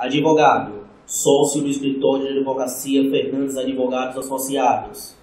Advogado, sócio do escritório de advocacia Fernandes Advogados Associados.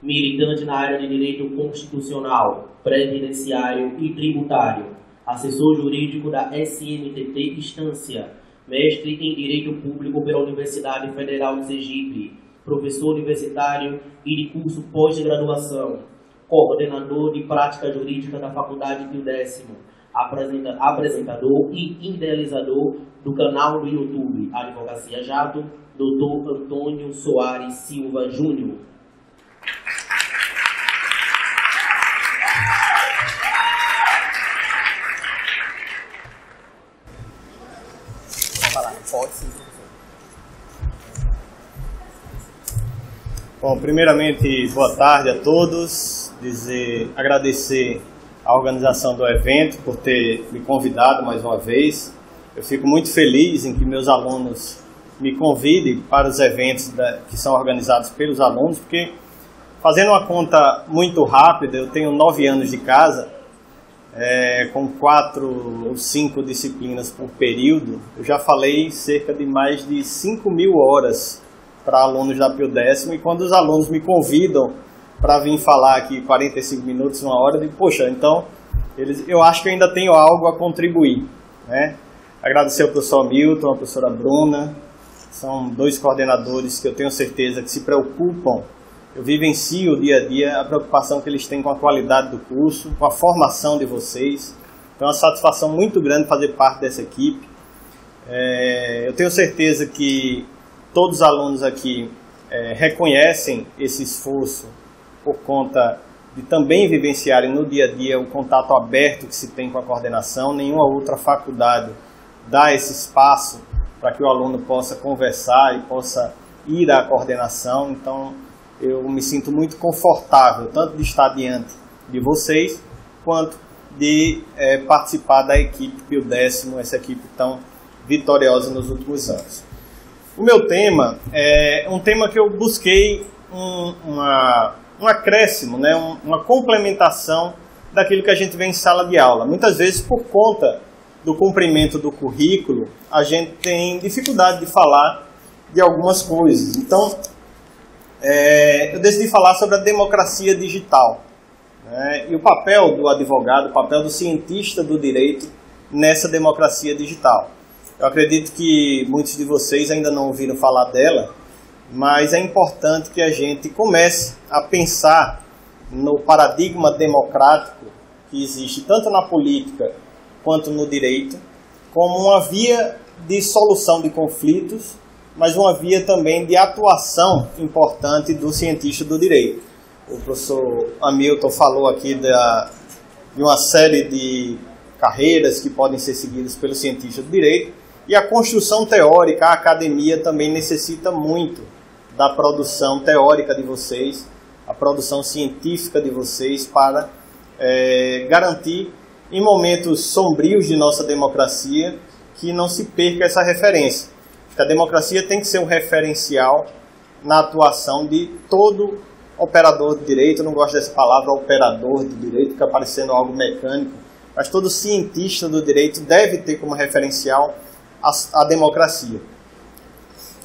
Militante na área de direito constitucional, previdenciário e tributário. Assessor jurídico da SNTT Instância. Mestre em Direito Público pela Universidade Federal de Sergipe. Professor universitário e de curso pós-graduação. Coordenador de prática jurídica da Faculdade Pio X. Apresentador e idealizador do canal do YouTube Advocacia Jato, Dr. Antônio Soares Silva Júnior. Bom, primeiramente, boa tarde a todos. Agradecer a organização do evento por ter me convidado mais uma vez. Eu fico muito feliz em que meus alunos me convidem para os eventos que são organizados pelos alunos, porque, fazendo uma conta muito rápida, eu tenho 9 anos de casa, com 4 ou 5 disciplinas por período. Eu já falei cerca de mais de 5.000 horas para alunos da Pio X, e quando os alunos me convidam para vir falar aqui 45 minutos, 1 hora, eu digo, poxa, então eu acho que eu ainda tenho algo a contribuir, né? Agradecer ao professor Milton, à professora Bruna, são 2 coordenadores que eu tenho certeza que se preocupam. Eu vivencio dia a dia a preocupação que eles têm com a qualidade do curso, com a formação de vocês. Então é uma satisfação muito grande fazer parte dessa equipe. Eu tenho certeza que todos os alunos aqui reconhecem esse esforço por conta de também vivenciarem no dia a dia o contato aberto que se tem com a coordenação. Nenhuma outra faculdade dá esse espaço para que o aluno possa conversar e possa ir à coordenação. Então, eu me sinto muito confortável, tanto de estar diante de vocês, quanto de participar da equipe Pio X, essa equipe tão vitoriosa nos últimos anos. O meu tema é um tema que eu busquei um acréscimo, né? Uma complementação daquilo que a gente vê em sala de aula. Muitas vezes, por conta do cumprimento do currículo, a gente tem dificuldade de falar de algumas coisas. Então, eu decidi falar sobre a democracia digital, né? E o papel do advogado, o papel do cientista do direito nessa democracia digital. Eu acredito que muitos de vocês ainda não ouviram falar dela, mas é importante que a gente comece a pensar no paradigma democrático que existe tanto na política quanto no direito, como uma via de solução de conflitos, mas uma via também de atuação importante do cientista do direito. O professor Hamilton falou aqui de uma série de carreiras que podem ser seguidas pelo cientista do direito, e a construção teórica, a academia também necessita muito da produção teórica de vocês, a produção científica de vocês para garantir, em momentos sombrios de nossa democracia, que não se perca essa referência. A democracia tem que ser um referencial na atuação de todo operador de direito. Eu não gosto dessa palavra operador de direito, fica parecendo algo mecânico, mas todo cientista do direito deve ter como referencial a democracia.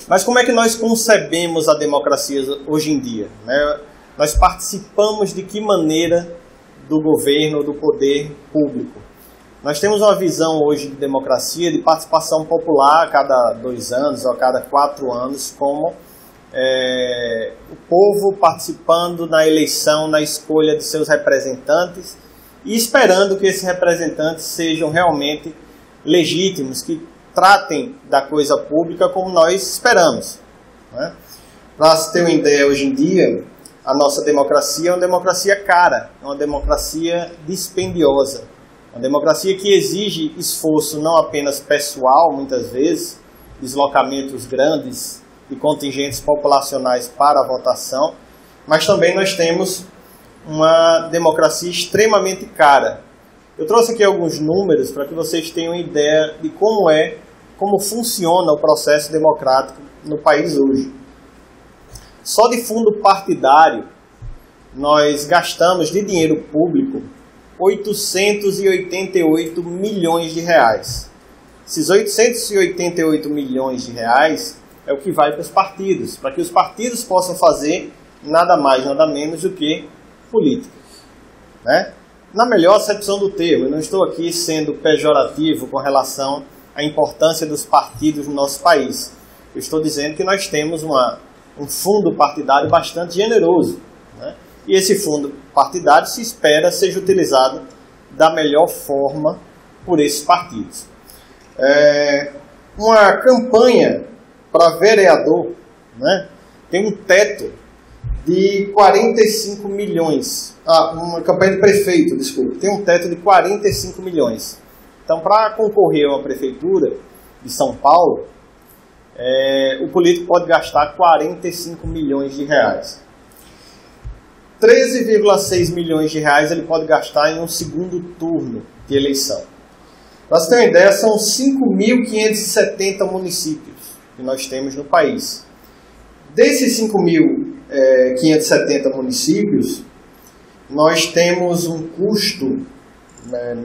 Mas como é que nós concebemos a democracia hoje em dia, né? Nós participamos de que maneira do governo, do poder público? Nós temos uma visão hoje de democracia de participação popular a cada 2 anos ou a cada 4 anos, como o povo participando na eleição, na escolha de seus representantes e esperando que esses representantes sejam realmente legítimos, que tratem da coisa pública como nós esperamos, né? Para se ter uma ideia, hoje em dia, a nossa democracia é uma democracia cara, é uma democracia dispendiosa, uma democracia que exige esforço não apenas pessoal, muitas vezes, deslocamentos grandes e contingentes populacionais para a votação, mas também nós temos uma democracia extremamente cara. Eu trouxe aqui alguns números para que vocês tenham ideia de como funciona o processo democrático no país hoje. Só de fundo partidário, nós gastamos de dinheiro público 888 milhões de reais. Esses 888 milhões de reais é o que vai para os partidos, para que os partidos possam fazer nada mais, nada menos do que política, né? Na melhor acepção do termo, eu não estou aqui sendo pejorativo com relação à importância dos partidos no nosso país. Eu estou dizendo que nós temos um fundo partidário bastante generoso, né? E esse fundo partidário se espera seja utilizado da melhor forma por esses partidos. Uma campanha para vereador, né, tem um teto de 45 milhões. Uma campanha de prefeito, desculpa, tem um teto de 45 milhões. Então, para concorrer a uma prefeitura de São Paulo, o político pode gastar 45 milhões de reais. 13,6 milhões de reais ele pode gastar em um segundo turno de eleição. Para você ter uma ideia, são 5.570 municípios que nós temos no país. Desses 5.570 municípios, nós temos um custo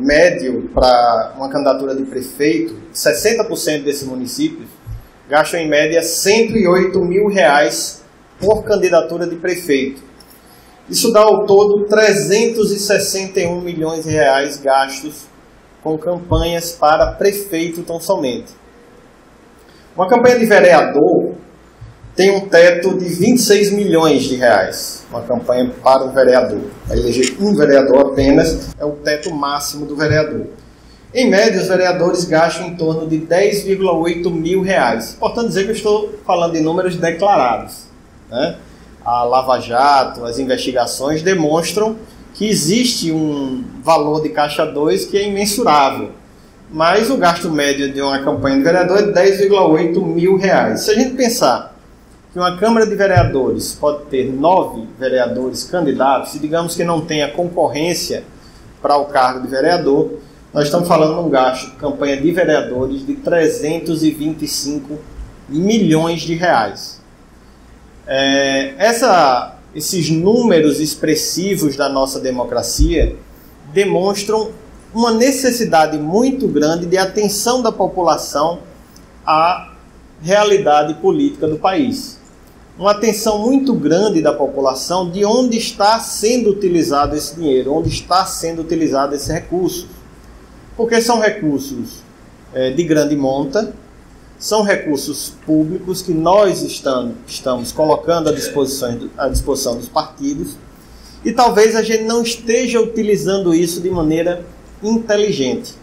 médio para uma candidatura de prefeito. 60% desses municípios gastam em média R$108 mil por candidatura de prefeito. Isso dá ao todo 361 milhões de reais gastos com campanhas para prefeito tão somente. Uma campanha de vereador tem um teto de 26 milhões de reais. Uma campanha para um vereador. Eleger um vereador apenas é o teto máximo do vereador. Em média, os vereadores gastam em torno de 10,8 mil reais. Importante dizer que eu estou falando de números declarados, né? A Lava Jato, as investigações demonstram que existe um valor de caixa 2 que é imensurável. Mas o gasto médio de uma campanha de vereador é 10,8 mil reais. Se a gente pensar que uma Câmara de Vereadores pode ter 9 vereadores candidatos, e digamos que não tenha concorrência para o cargo de vereador, nós estamos falando de um gasto de campanha de vereadores de 325 milhões de reais. Esses números expressivos da nossa democracia demonstram uma necessidade muito grande de atenção da população à realidade política do país. Uma atenção muito grande da população de onde está sendo utilizado esse dinheiro, onde está sendo utilizado esse recurso. Porque são recursos de grande monta, são recursos públicos que nós estamos colocando à disposição dos partidos, e talvez a gente não esteja utilizando isso de maneira inteligente.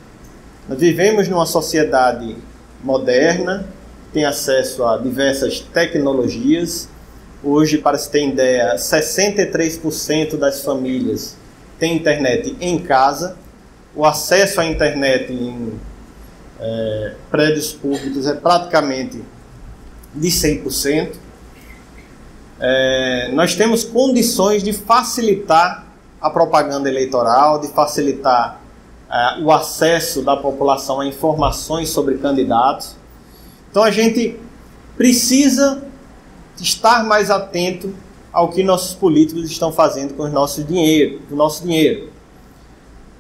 Nós vivemos numa sociedade moderna, tem acesso a diversas tecnologias. Hoje, para se ter ideia, 63% das famílias têm internet em casa. O acesso à internet em prédios públicos é praticamente de 100%. Nós temos condições de facilitar a propaganda eleitoral, de facilitar o acesso da população a informações sobre candidatos. Então a gente precisa estar mais atento ao que nossos políticos estão fazendo com o nosso dinheiro.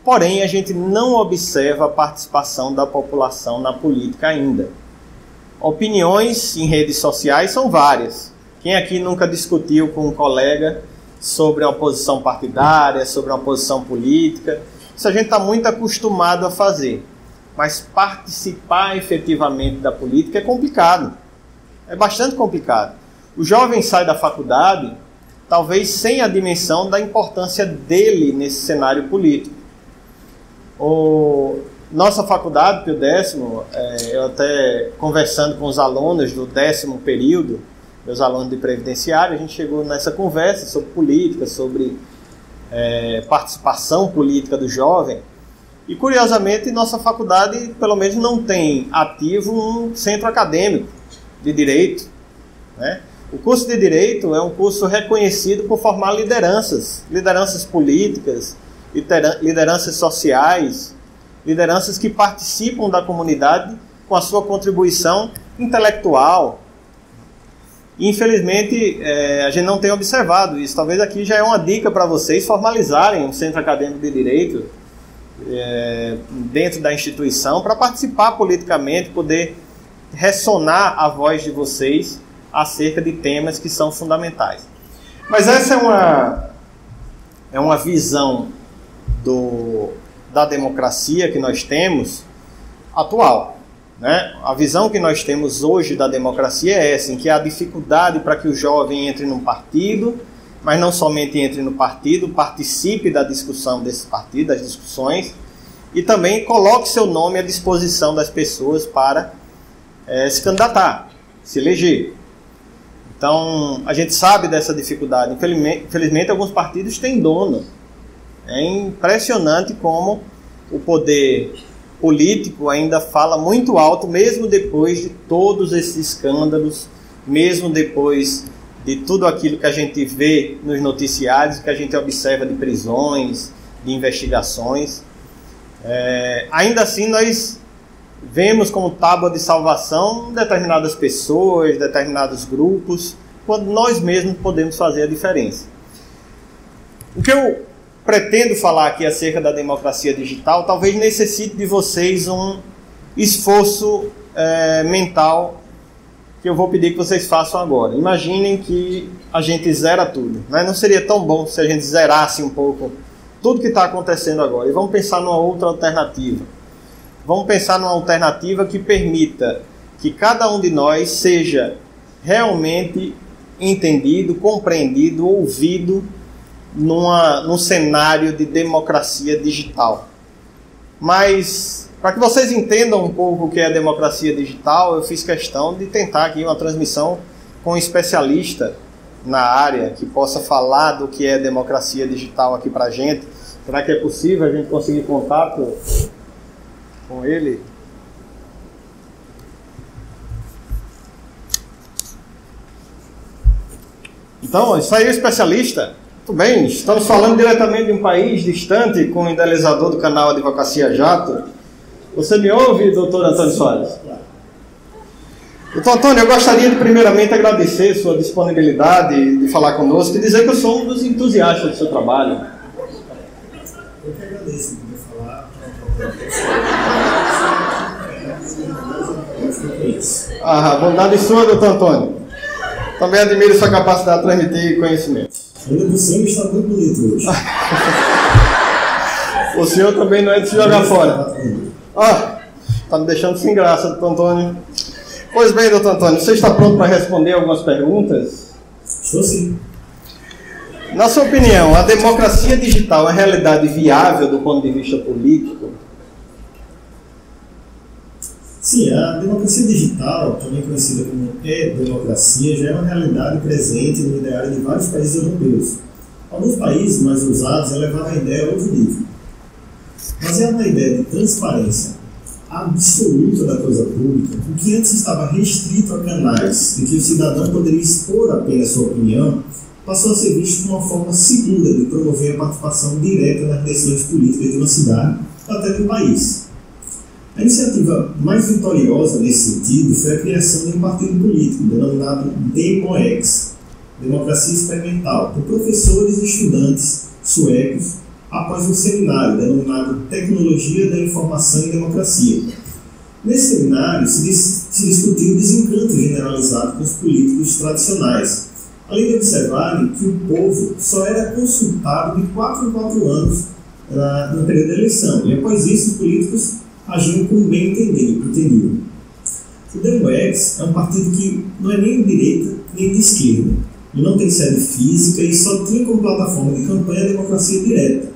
Porém, a gente não observa a participação da população na política ainda. Opiniões em redes sociais são várias. Quem aqui nunca discutiu com um colega sobre uma posição partidária, sobre uma posição política? Isso a gente está muito acostumado a fazer. Mas participar efetivamente da política é complicado. É bastante complicado. O jovem sai da faculdade, talvez sem a dimensão da importância dele nesse cenário político. Nossa faculdade, Pio Décimo, eu até conversando com os alunos do 10º período, meus alunos de previdenciário, a gente chegou nessa conversa sobre política, sobre participação política do jovem. E, curiosamente, nossa faculdade, pelo menos, não tem ativo um centro acadêmico de Direito, né? O curso de Direito é um curso reconhecido por formar lideranças políticas, lideranças sociais, lideranças que participam da comunidade com a sua contribuição intelectual. Infelizmente, a gente não tem observado isso. Talvez aqui já é uma dica para vocês formalizarem um centro acadêmico de Direito dentro da instituição para participar politicamente, poder ressonar a voz de vocês acerca de temas que são fundamentais. Mas essa é uma visão da democracia que nós temos atual, né? A visão que nós temos hoje da democracia é essa, em que há dificuldade para que o jovem entre num partido, mas não somente entre no partido, participe da discussão desse partido, das discussões, e também coloque seu nome à disposição das pessoas para se candidatar, se eleger. Então, a gente sabe dessa dificuldade. Infelizmente, alguns partidos têm dono. É impressionante como o poder político ainda fala muito alto, mesmo depois de todos esses escândalos, mesmo depois de tudo aquilo que a gente vê nos noticiários, que a gente observa de prisões, de investigações. Ainda assim, nós vemos como tábua de salvação determinadas pessoas, determinados grupos, quando nós mesmos podemos fazer a diferença. O que eu pretendo falar aqui acerca da democracia digital talvez necessite de vocês um esforço mental que eu vou pedir que vocês façam agora. Imaginem que a gente zera tudo, né? Não seria tão bom se a gente zerasse um pouco tudo que está acontecendo agora. E vamos pensar numa outra alternativa. Vamos pensar numa alternativa que permita que cada um de nós seja realmente entendido, compreendido, ouvido num cenário de democracia digital. Mas, para que vocês entendam um pouco o que é a democracia digital, eu fiz questão de tentar aqui uma transmissão com um especialista na área que possa falar do que é democracia digital aqui para a gente. Será que é possível a gente conseguir contato com ele? Então, isso aí é o especialista. Muito bem, estamos falando diretamente de um país distante com o idealizador do canal Advocacia Jato. Você me ouve, doutor Antônio Soares? Doutor Antônio, eu gostaria de primeiramente agradecer sua disponibilidade de falar conosco e dizer que eu sou um dos entusiastas do seu trabalho. Eu que agradeço por falar. Ah, bondade sua, doutor Antônio. Também admiro sua capacidade de transmitir conhecimento. Ainda você está muito bonito hoje. O senhor também não é de se jogar fora. Está me deixando sem graça, doutor Antônio. Pois bem, doutor Antônio, você está pronto para responder algumas perguntas? Estou sim. Na sua opinião, a democracia digital é realidade viável do ponto de vista político? Sim, a democracia digital, também conhecida como e-democracia, já é uma realidade presente no ideário de vários países europeus. Alguns países mais ousados elevaram a ideia a outro nível. Baseado na ideia de transparência absoluta da coisa pública, o que antes estava restrito a canais em que o cidadão poderia expor apenas sua opinião, passou a ser visto como uma forma segura de promover a participação direta nas decisões políticas de uma cidade ou até de um país. A iniciativa mais vitoriosa nesse sentido foi a criação de um partido político denominado DEMOX, Democracia Experimental, por professores e estudantes suecos após um seminário denominado Tecnologia da Informação e Democracia. Nesse seminário se discutiu o desencanto generalizado com os políticos tradicionais, além de observarem que o povo só era consultado de 4 em 4 anos no período da eleição, e após isso os políticos agiam como bem entendiam. O DEMOX é um partido que não é nem de direita nem de esquerda. Ele não tem sede física e só tinha como plataforma de campanha a democracia direta,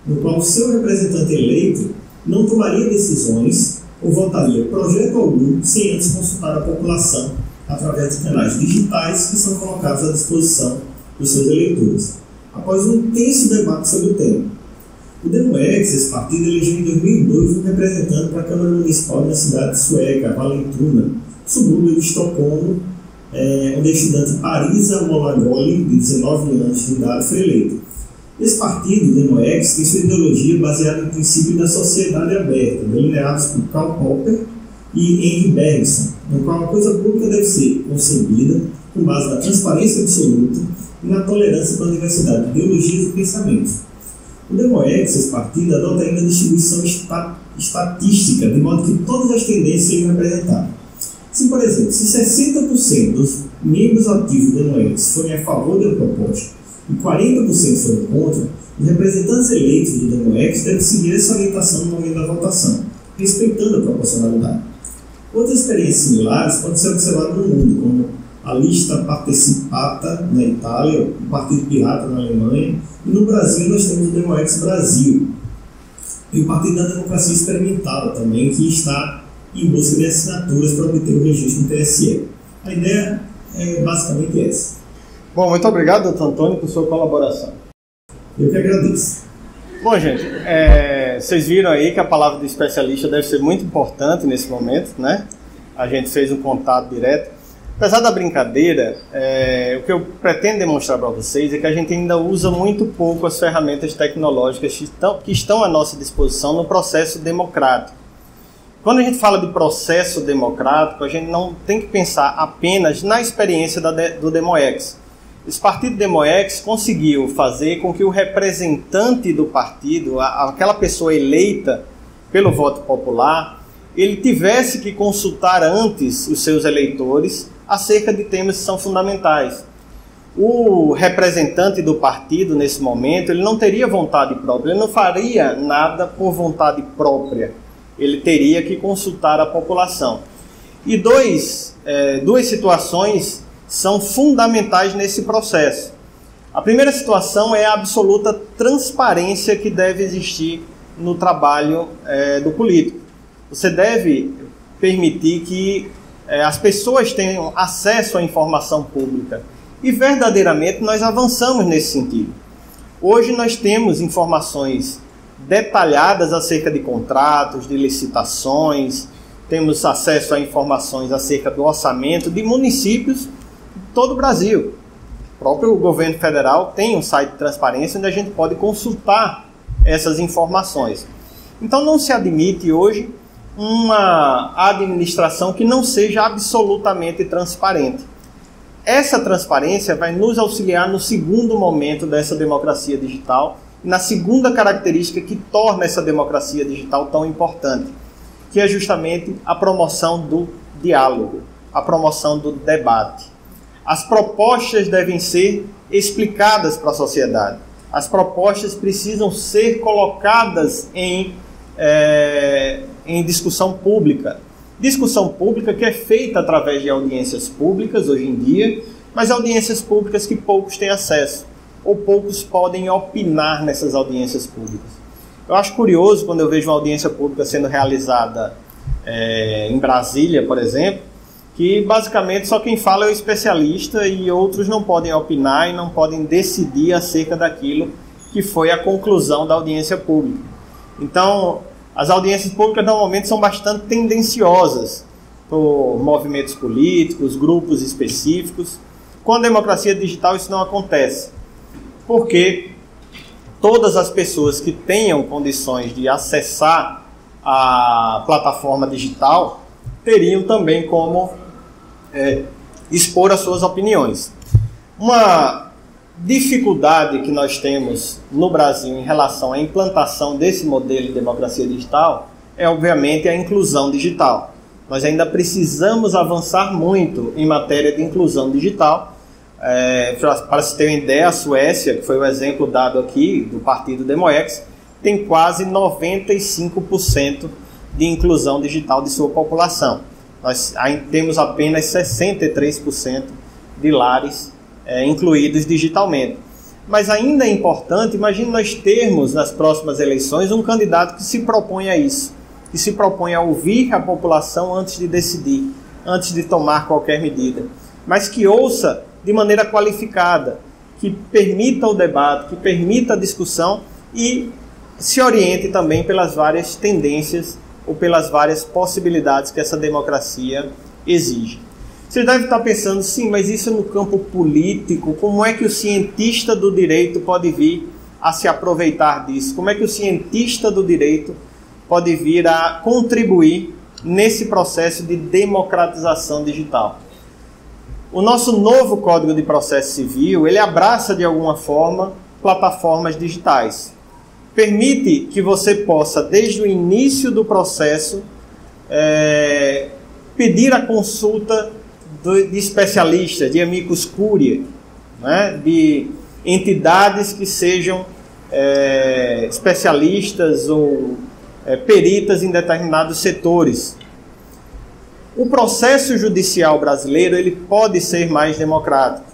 no qual o seu representante eleito não tomaria decisões ou votaria projeto algum sem antes consultar a população através de canais digitais que são colocados à disposição dos seus eleitores, após um intenso debate sobre o tema. O DEMOX, esse partido, elegeu em 2002 um representante para a Câmara Municipal na cidade sueca, Vallentuna, subúrbio de Estocolmo, onde a estudante Parisa Molagoli, de 19 anos de idade, foi eleita. Esse partido, o DEMOX, tem sua ideologia baseada no princípio da sociedade aberta, delineados por Karl Popper e Henry Bergson, no qual a coisa pública deve ser concebida com base na transparência absoluta e na tolerância para a diversidade de ideologias e pensamentos. O Demoex, esse partido, adota ainda a distribuição estatística, de modo que todas as tendências sejam representadas. Se, por exemplo, se 60% dos membros ativos do Demoex forem a favor da proposta e 40% forem contra, os representantes eleitos do Demoex devem seguir essa orientação no momento da votação, respeitando a proporcionalidade. Outras experiências similares podem ser observadas no mundo, como a lista Partecipata na Itália, o Partido Pirata na Alemanha, e no Brasil nós temos o Demoex Brasil, e o Partido da Democracia Experimental também, que está em busca de assinaturas para obter o registro no TSE. A ideia é basicamente essa. Bom, muito obrigado, doutor Antônio, por sua colaboração. Eu que agradeço. Bom, gente, vocês viram aí que a palavra do especialista deve ser muito importante nesse momento, né? A gente fez um contato direto. Apesar da brincadeira, o que eu pretendo demonstrar para vocês é que a gente ainda usa muito pouco as ferramentas tecnológicas que estão à nossa disposição no processo democrático. Quando a gente fala de processo democrático, a gente não tem que pensar apenas na experiência do Demoex. Esse partido Demoex conseguiu fazer com que o representante do partido, aquela pessoa eleita pelo voto popular, ele tivesse que consultar antes os seus eleitores acerca de temas que são fundamentais. O representante do partido, nesse momento, ele não teria vontade própria, ele não faria nada por vontade própria. Ele teria que consultar a população. E duas situações são fundamentais nesse processo. A primeira situação é a absoluta transparência que deve existir no trabalho do político. Você deve permitir que as pessoas tenham acesso à informação pública. E verdadeiramente nós avançamos nesse sentido. Hoje nós temos informações detalhadas acerca de contratos, de licitações, temos acesso a informações acerca do orçamento de municípios de todo o Brasil. O próprio governo federal tem um site de transparência onde a gente pode consultar essas informações. Então não se admite hoje uma administração que não seja absolutamente transparente. Essa transparência vai nos auxiliar no segundo momento dessa democracia digital, na segunda característica que torna essa democracia digital tão importante, que é justamente a promoção do diálogo, a promoção do debate. As propostas devem ser explicadas para a sociedade. As propostas precisam ser colocadas em discussão pública. Discussão pública que é feita através de audiências públicas hoje em dia, mas audiências públicas que poucos têm acesso, ou poucos podem opinar nessas audiências públicas. Eu acho curioso quando eu vejo uma audiência pública sendo realizada em Brasília, por exemplo, que basicamente só quem fala é o especialista e outros não podem opinar e não podem decidir acerca daquilo que foi a conclusão da audiência pública. Então, as audiências públicas normalmente são bastante tendenciosas por movimentos políticos, grupos específicos. Com a democracia digital isso não acontece, porque todas as pessoas que tenham condições de acessar a plataforma digital teriam também como expor as suas opiniões. Uma dificuldade que nós temos no Brasil em relação à implantação desse modelo de democracia digital é, obviamente, a inclusão digital. Nós ainda precisamos avançar muito em matéria de inclusão digital. Para se ter uma ideia, a Suécia, que foi o exemplo dado aqui do partido Demoex, tem quase 95% de inclusão digital de sua população. Nós temos apenas 63% de lares incluídos digitalmente. Mas ainda é importante, imagine nós termos nas próximas eleições um candidato que se propõe a isso, que se propõe a ouvir a população antes de decidir, antes de tomar qualquer medida, mas que ouça de maneira qualificada, que permita o debate, que permita a discussão e se oriente também pelas várias tendências ou pelas várias possibilidades que essa democracia exige. Você deve estar pensando, sim, mas isso no campo político, como é que o cientista do direito pode vir a se aproveitar disso? Como é que o cientista do direito pode vir a contribuir nesse processo de democratização digital? O nosso novo Código de Processo Civil, ele abraça de alguma forma plataformas digitais. permite que você possa, desde o início do processo, pedir a consulta de especialistas, de amicus curiae, né? De entidades que sejam especialistas ou peritas em determinados setores. O processo judicial brasileiro ele pode ser mais democrático.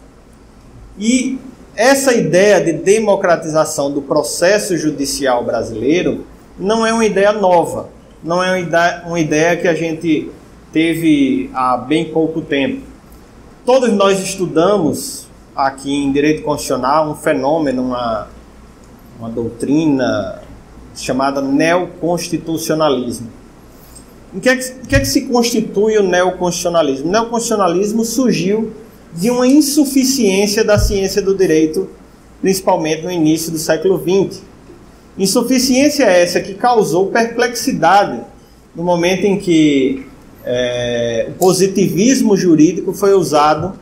E essa ideia de democratização do processo judicial brasileiro não é uma ideia nova, não é uma ideia que a gente teve há bem pouco tempo. Todos nós estudamos aqui em Direito Constitucional um fenômeno, uma doutrina chamada neoconstitucionalismo. Em que é que se constitui o neoconstitucionalismo? O neoconstitucionalismo surgiu de uma insuficiência da ciência do direito, principalmente no início do século XX. Insuficiência essa que causou perplexidade no momento em que o positivismo jurídico foi usado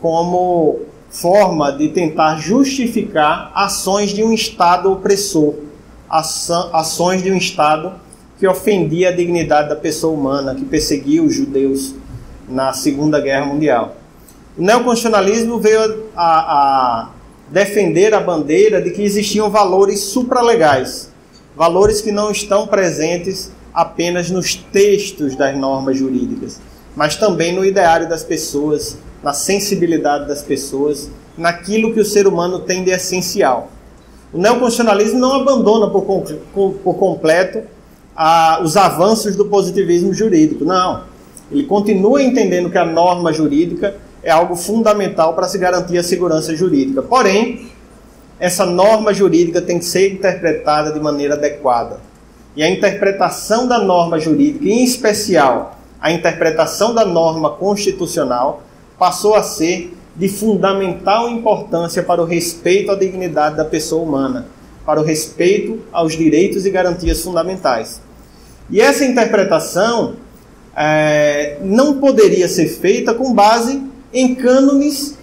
como forma de tentar justificar ações de um Estado opressor, ações de um Estado que ofendia a dignidade da pessoa humana, que perseguia os judeus na Segunda Guerra Mundial. O neoconstitucionalismo veio a defender a bandeira de que existiam valores supralegais, valores que não estão presentes apenas nos textos das normas jurídicas, mas também no ideário das pessoas, na sensibilidade das pessoas, naquilo que o ser humano tem de essencial. O neoconstitucionalismo não abandona por completo os avanços do positivismo jurídico, não. Ele continua entendendo que a norma jurídica é algo fundamental para se garantir a segurança jurídica. Porém, essa norma jurídica tem que ser interpretada de maneira adequada. E a interpretação da norma jurídica, em especial a interpretação da norma constitucional, passou a ser de fundamental importância para o respeito à dignidade da pessoa humana, para o respeito aos direitos e garantias fundamentais. E essa interpretação não poderia ser feita com base em cânones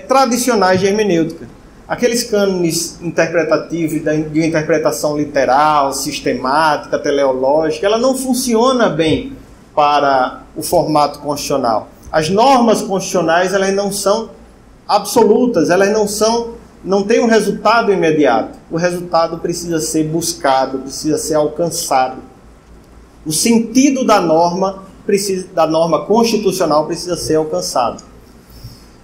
tradicionais de hermenêutica. Aqueles cânones interpretativos de uma interpretação literal, sistemática, teleológica, ela não funciona bem para o formato constitucional. As normas constitucionais elas não são absolutas, elas não têm um resultado imediato. O resultado precisa ser buscado, precisa ser alcançado. O sentido da norma constitucional precisa ser alcançado.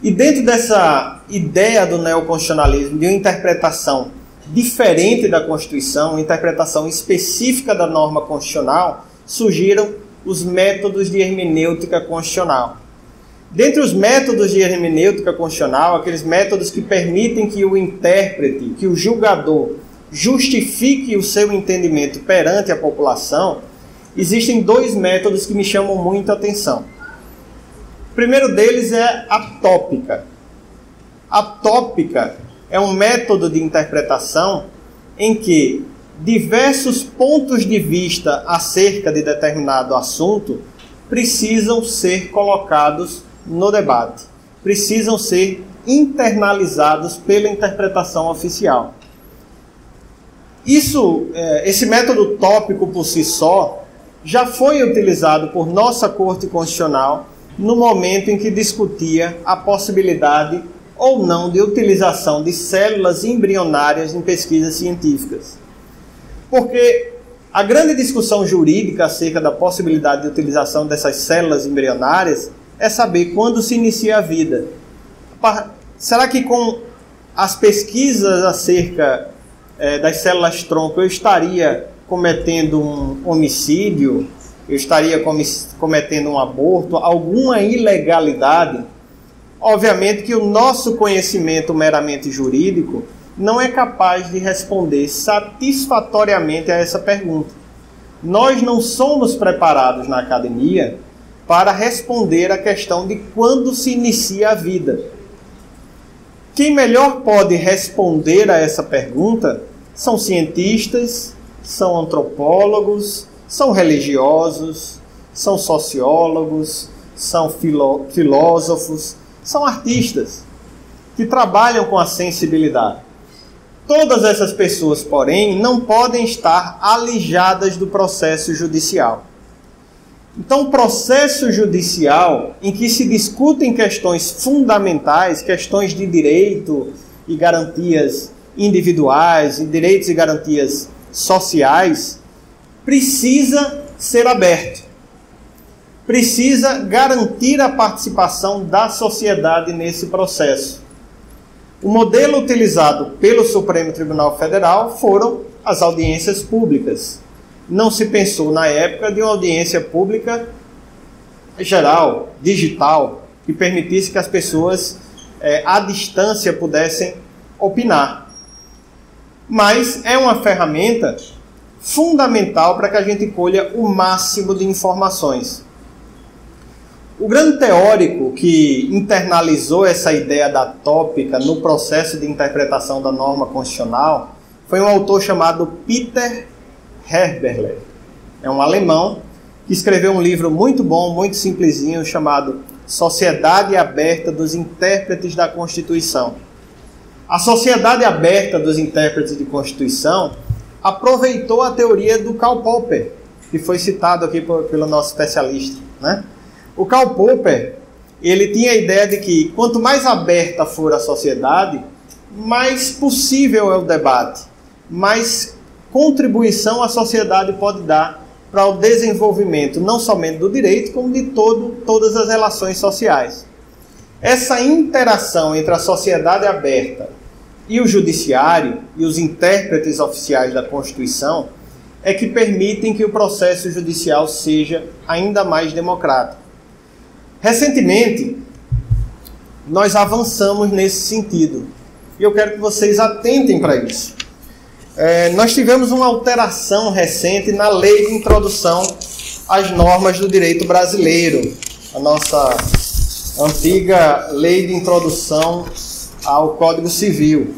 E dentro dessa ideia do neoconstitucionalismo, de uma interpretação diferente da Constituição, uma interpretação específica da norma constitucional, surgiram os métodos de hermenêutica constitucional. Dentre os métodos de hermenêutica constitucional, aqueles métodos que permitem que o intérprete, que o julgador, justifique o seu entendimento perante a população, existem dois métodos que me chamam muito a atenção. O primeiro deles é a tópica. A tópica é um método de interpretação em que diversos pontos de vista acerca de determinado assunto precisam ser colocados no debate, precisam ser internalizados pela interpretação oficial. Esse método tópico por si só já foi utilizado por nossa Corte Constitucional no momento em que discutia a possibilidade ou não de utilização de células embrionárias em pesquisas científicas. Porque a grande discussão jurídica acerca da possibilidade de utilização dessas células embrionárias é saber quando se inicia a vida. Será que com as pesquisas acerca das células-tronco eu estaria cometendo um homicídio, eu estaria cometendo um aborto, alguma ilegalidade? Obviamente que o nosso conhecimento meramente jurídico não é capaz de responder satisfatoriamente a essa pergunta. Nós não somos preparados na academia para responder a questão de quando se inicia a vida. Quem melhor pode responder a essa pergunta são cientistas, são antropólogos, são religiosos, são sociólogos, são filósofos, são artistas que trabalham com a sensibilidade. Todas essas pessoas, porém, não podem estar alijadas do processo judicial. Então, o processo judicial, em que se discutem questões fundamentais, questões de direito e garantias individuais, e direitos e garantias sociais, precisa ser aberto. Precisa garantir a participação da sociedade nesse processo. O modelo utilizado pelo Supremo Tribunal Federal foram as audiências públicas. Não se pensou na época de uma audiência pública geral, digital, que permitisse que as pessoas à distância pudessem opinar. Mas é uma ferramenta fundamental para que a gente colha o máximo de informações. O grande teórico que internalizou essa ideia da tópica no processo de interpretação da norma constitucional foi um autor chamado Peter Herberle. É um alemão que escreveu um livro muito bom, muito simplesinho, chamado Sociedade Aberta dos Intérpretes da Constituição. A Sociedade Aberta dos Intérpretes de Constituição aproveitou a teoria do Karl Popper, que foi citado aqui pelo nosso especialista, né? O Karl Popper, ele tinha a ideia de que quanto mais aberta for a sociedade, mais possível é o debate, mais contribuição a sociedade pode dar para o desenvolvimento não somente do direito, como de todas as relações sociais. Essa interação entre a sociedade aberta e o judiciário e os intérpretes oficiais da Constituição é que permitem que o processo judicial seja ainda mais democrático. Recentemente, nós avançamos nesse sentido e eu quero que vocês atentem para isso. Nós tivemos uma alteração recente na Lei de Introdução às Normas do Direito Brasileiro, a nossa antiga Lei de Introdução ao Código Civil.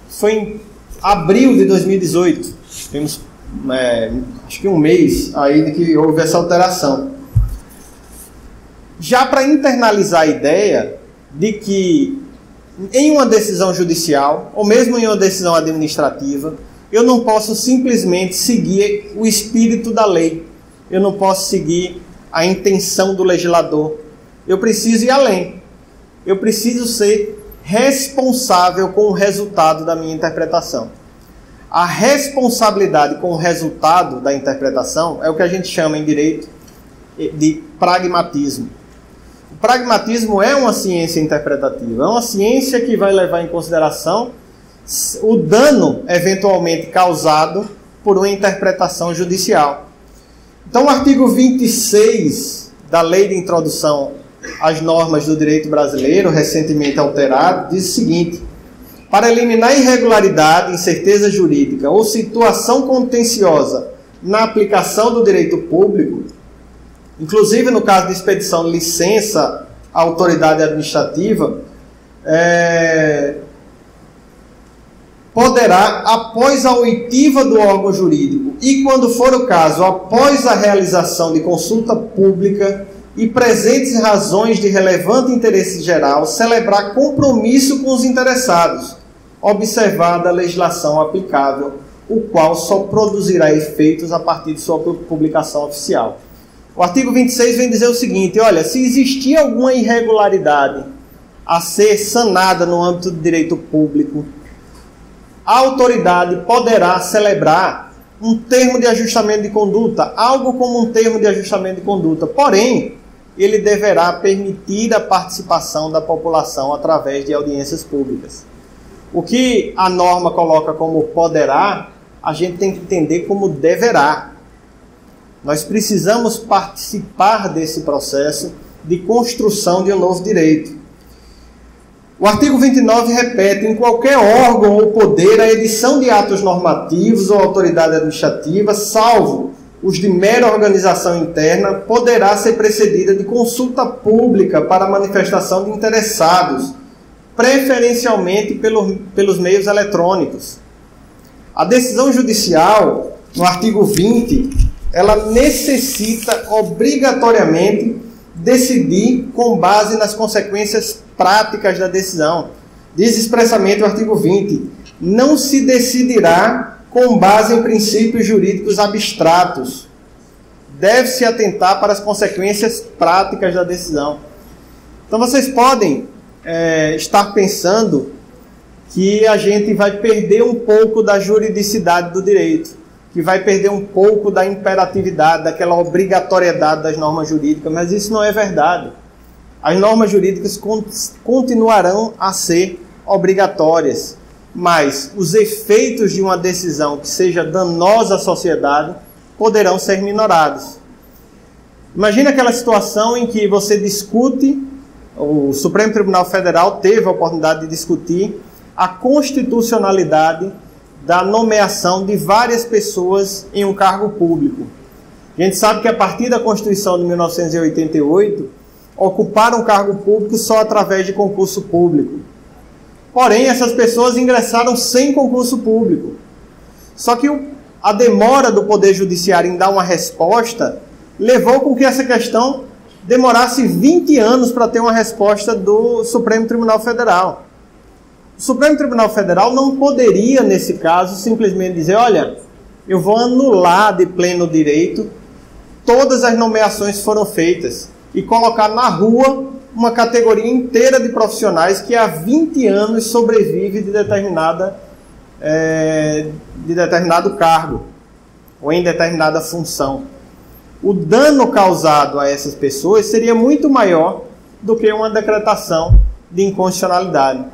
Foi em abril de 2018, temos acho que um mês aí de que houve essa alteração. Já para internalizar a ideia de que em uma decisão judicial, ou mesmo em uma decisão administrativa, eu não posso simplesmente seguir o espírito da lei. Eu não posso seguir a intenção do legislador. Eu preciso ir além. Eu preciso ser responsável com o resultado da minha interpretação. A responsabilidade com o resultado da interpretação é o que a gente chama em direito de pragmatismo. O pragmatismo é uma ciência interpretativa, é uma ciência que vai levar em consideração o dano eventualmente causado por uma interpretação judicial. Então, o artigo 26 da Lei de Introdução às Normas do Direito Brasileiro, recentemente alterado, diz o seguinte: para eliminar irregularidade, incerteza jurídica ou situação contenciosa na aplicação do direito público, inclusive no caso de expedição de licença à autoridade administrativa, poderá, após a oitiva do órgão jurídico e, quando for o caso, após a realização de consulta pública e presentes razões de relevante interesse geral, celebrar compromisso com os interessados, observada a legislação aplicável, o qual só produzirá efeitos a partir de sua publicação oficial. O artigo 26 vem dizer o seguinte: olha, se existir alguma irregularidade a ser sanada no âmbito do direito público, a autoridade poderá celebrar um termo de ajustamento de conduta, algo como um termo de ajustamento de conduta, porém, ele deverá permitir a participação da população através de audiências públicas. O que a norma coloca como poderá, a gente tem que entender como deverá. Nós precisamos participar desse processo de construção de um novo direito. O artigo 29 repete: em qualquer órgão ou poder, a edição de atos normativos ou autoridade administrativa, salvo os de mera organização interna, poderá ser precedida de consulta pública para manifestação de interessados, preferencialmente pelos meios eletrônicos. A decisão judicial, no artigo 20, ela necessita obrigatoriamente decidir com base nas consequências práticas da decisão. Diz expressamente o artigo 20, não se decidirá com base em princípios jurídicos abstratos. Deve-se atentar para as consequências práticas da decisão. Então vocês podem estar pensando que a gente vai perder um pouco da juridicidade do direito, que vai perder um pouco da imperatividade, daquela obrigatoriedade das normas jurídicas, mas isso não é verdade. As normas jurídicas continuarão a ser obrigatórias, mas os efeitos de uma decisão que seja danosa à sociedade poderão ser minorados. Imagina aquela situação em que você discute, o Supremo Tribunal Federal teve a oportunidade de discutir a constitucionalidade da nomeação de várias pessoas em um cargo público. A gente sabe que a partir da Constituição de 1988, ocuparam um cargo público só através de concurso público. Porém, essas pessoas ingressaram sem concurso público. Só que a demora do Poder Judiciário em dar uma resposta levou com que essa questão demorasse 20 anos para ter uma resposta do Supremo Tribunal Federal. O Supremo Tribunal Federal não poderia, nesse caso, simplesmente dizer, olha, eu vou anular de pleno direito todas as nomeações que foram feitas e colocar na rua uma categoria inteira de profissionais que há 20 anos sobrevive de determinado cargo ou em determinada função. O dano causado a essas pessoas seria muito maior do que uma decretação de inconstitucionalidade.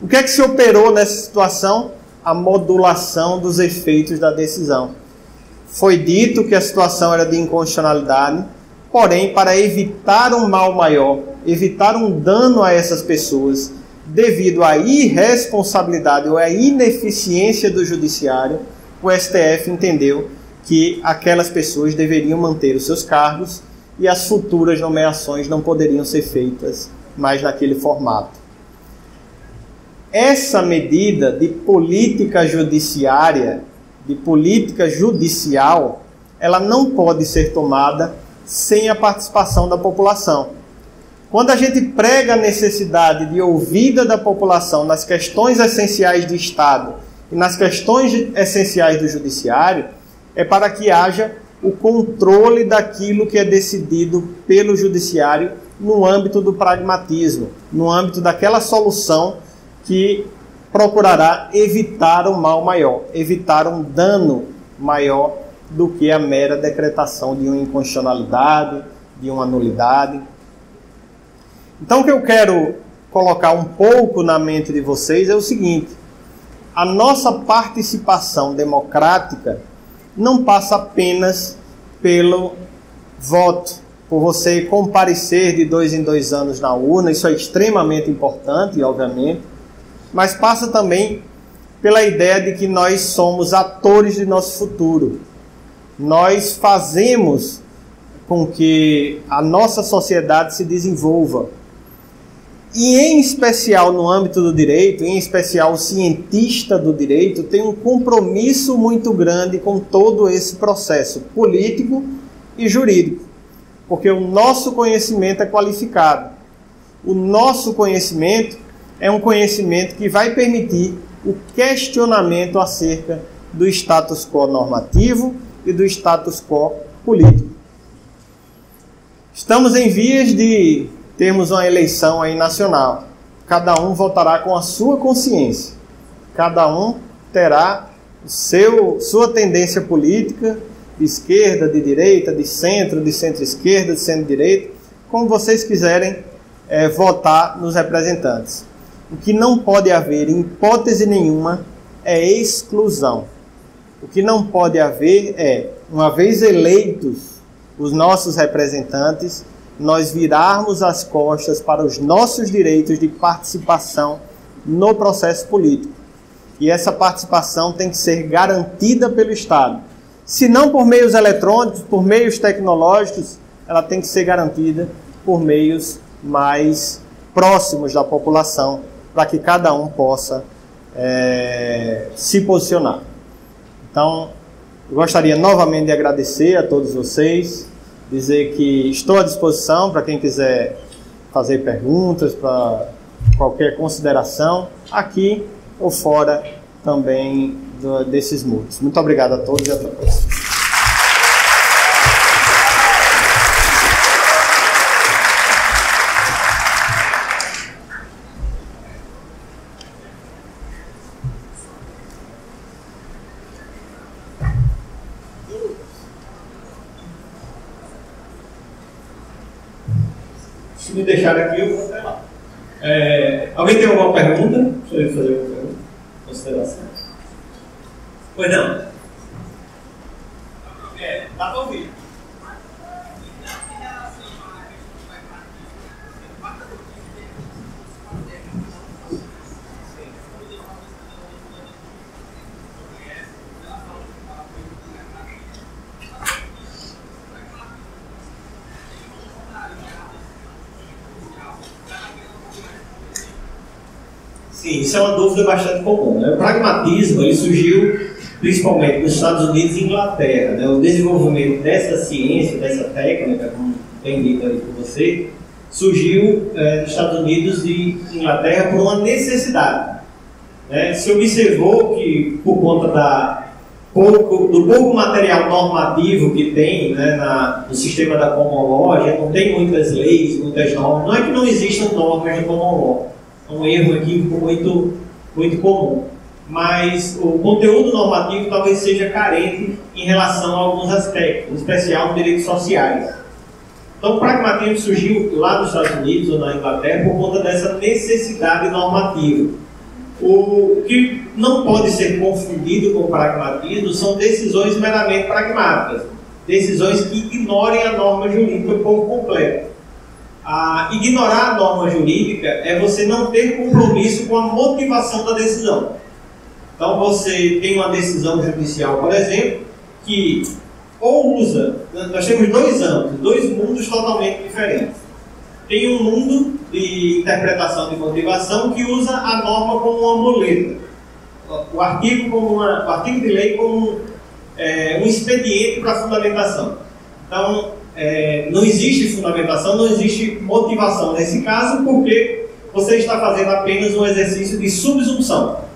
O que é que se operou nessa situação? A modulação dos efeitos da decisão. Foi dito que a situação era de inconstitucionalidade, porém, para evitar um mal maior, evitar um dano a essas pessoas, devido à irresponsabilidade ou à ineficiência do judiciário, o STF entendeu que aquelas pessoas deveriam manter os seus cargos e as futuras nomeações não poderiam ser feitas mais naquele formato. Essa medida de política judiciária, de política judicial, ela não pode ser tomada sem a participação da população. Quando a gente prega a necessidade de ouvida da população nas questões essenciais do Estado e nas questões essenciais do Judiciário, é para que haja o controle daquilo que é decidido pelo Judiciário no âmbito do pragmatismo, no âmbito daquela solução que procurará evitar um mal maior, evitar um dano maior do que a mera decretação de uma inconstitucionalidade, de uma nulidade. Então, o que eu quero colocar um pouco na mente de vocês é o seguinte: a nossa participação democrática não passa apenas pelo voto, por você comparecer de 2 em 2 anos na urna, isso é extremamente importante, obviamente, mas passa também pela ideia de que nós somos atores de nosso futuro. Nós fazemos com que a nossa sociedade se desenvolva. E em especial no âmbito do direito, em especial o cientista do direito, tem um compromisso muito grande com todo esse processo político e jurídico, porque o nosso conhecimento é qualificado. O nosso conhecimento é um conhecimento que vai permitir o questionamento acerca do status quo normativo e do status quo político. Estamos em vias de termos uma eleição aí nacional. Cada um votará com a sua consciência. Cada um terá sua tendência política, de esquerda, de direita, de centro-esquerda, de centro-direita, como vocês quiserem votar nos representantes. O que não pode haver, em hipótese nenhuma, é exclusão. O que não pode haver é, uma vez eleitos os nossos representantes, nós virarmos as costas para os nossos direitos de participação no processo político. E essa participação tem que ser garantida pelo Estado. Se não por meios eletrônicos, por meios tecnológicos, ela tem que ser garantida por meios mais próximos da população, para que cada um possa se posicionar. Então, eu gostaria novamente de agradecer a todos vocês, dizer que estou à disposição para quem quiser fazer perguntas, para qualquer consideração aqui ou fora também desses muros. Muito obrigado a todos e até a próxima. Se me deixar aqui, eu vou até lá. Alguém tem alguma pergunta? Deixa eu fazer uma pergunta. Consideração. Pois não? Dá para ouvir. Sim, isso é uma dúvida bastante comum, né? O pragmatismo ele surgiu principalmente nos Estados Unidos e Inglaterra, né? O desenvolvimento dessa ciência, dessa técnica, como bem dito aí por você, surgiu nos Estados Unidos e Inglaterra por uma necessidade, né? Se observou que por conta do pouco material normativo que tem, né, no sistema da Common Law, já não tem muitas leis, muitas normas. Não é que não existam normas de Common Law, é um erro equívoco muito, muito comum. Mas o conteúdo normativo talvez seja carente em relação a alguns aspectos, em especial nos direitos sociais. Então o pragmatismo surgiu lá nos Estados Unidos ou na Inglaterra por conta dessa necessidade normativa. O que não pode ser confundido com pragmatismo são decisões meramente pragmáticas, decisões que ignorem a norma jurídica por completo. Ignorar a norma jurídica é você não ter compromisso com a motivação da decisão. Então você tem uma decisão judicial, por exemplo, que ou usa, nós temos dois âmbitos, dois mundos totalmente diferentes. Tem um mundo de interpretação de motivação que usa a norma como uma muleta, o artigo de lei como um expediente para fundamentação. Então, não existe fundamentação, não existe motivação nesse caso, porque você está fazendo apenas um exercício de subsunção.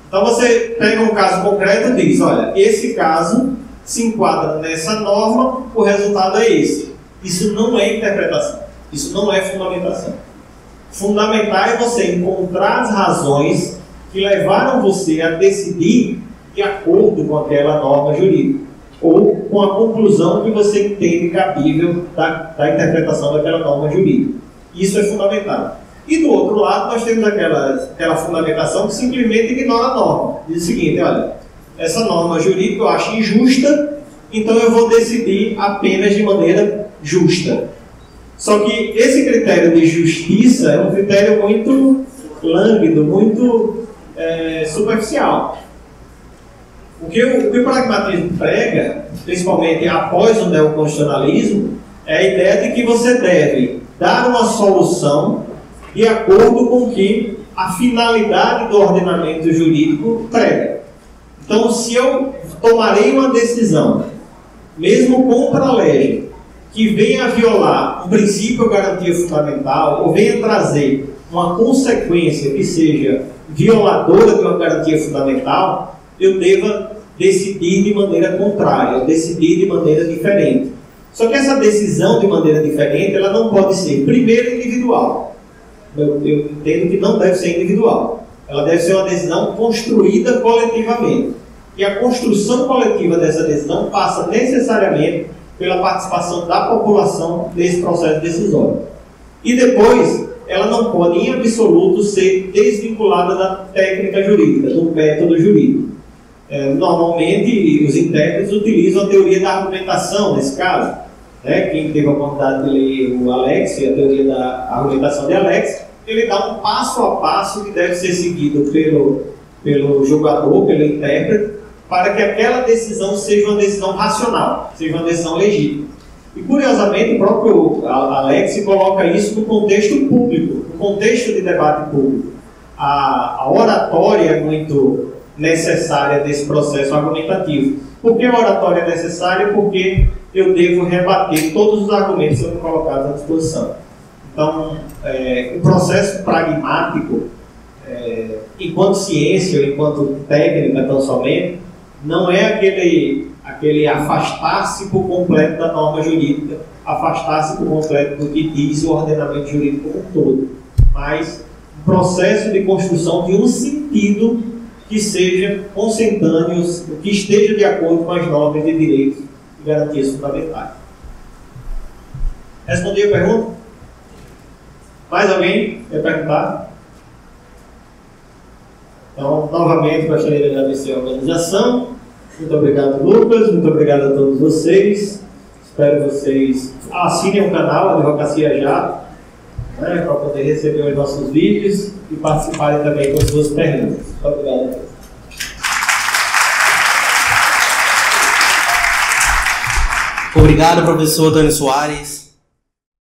Então você pega um caso concreto e diz, olha, esse caso se enquadra nessa norma, o resultado é esse. Isso não é interpretação, isso não é fundamentação. Fundamentar é você encontrar as razões que levaram você a decidir de acordo com aquela norma jurídica, ou com a conclusão que você entende cabível da interpretação daquela norma jurídica. Isso é fundamental. E do outro lado, nós temos aquela fundamentação que simplesmente ignora a norma. Diz o seguinte, olha, essa norma jurídica eu acho injusta, então eu vou decidir apenas de maneira justa. Só que esse critério de justiça é um critério muito lânguido, muito superficial. O que o pragmatismo prega, principalmente após o neoconstitucionalismo, é a ideia de que você deve dar uma solução de acordo com o que a finalidade do ordenamento jurídico prega. Então, se eu tomarei uma decisão, mesmo contra a lei, que venha violar um princípio ou garantia fundamental, ou venha trazer uma consequência que seja violadora de uma garantia fundamental, eu deva decidir de maneira contrária, eu decidir de maneira diferente. Só que essa decisão de maneira diferente, ela não pode ser, primeiro, individual. Eu entendo que não deve ser individual. Ela deve ser uma decisão construída coletivamente. E a construção coletiva dessa decisão passa necessariamente pela participação da população nesse processo decisório. E depois, ela não pode, em absoluto, ser desvinculada da técnica jurídica, do método jurídico. Normalmente, os intérpretes utilizam a teoria da argumentação, nesse caso. Quem teve a oportunidade de ler o Alex, a teoria da argumentação de Alex, ele dá um passo a passo que deve ser seguido pelo julgador, pelo intérprete, para que aquela decisão seja uma decisão racional, seja uma decisão legítima. E, curiosamente, o próprio Alex coloca isso no contexto público, no contexto de debate público. A oratória é muito necessária desse processo argumentativo. Por que a oratória é necessária? Porque eu devo rebater todos os argumentos que são colocados à disposição. Então, o processo pragmático, enquanto ciência, enquanto técnica tão somente, não é aquele afastar-se por completo da norma jurídica, afastar-se por completo do que diz o ordenamento jurídico como um todo, mas um processo de construção de um sentido que seja consentâneo, que esteja de acordo com as normas de direitos e garantias fundamentais. Respondi a pergunta? Mais alguém quer perguntar? Então, novamente, gostaria de agradecer a organização. Muito obrigado, Lucas. Muito obrigado a todos vocês. Espero que vocês assinem o canal Advocacia Já, né, para poder receber os nossos vídeos e participarem também com as suas perguntas. Muito obrigado a todos. Obrigado, professor Antônio Soares.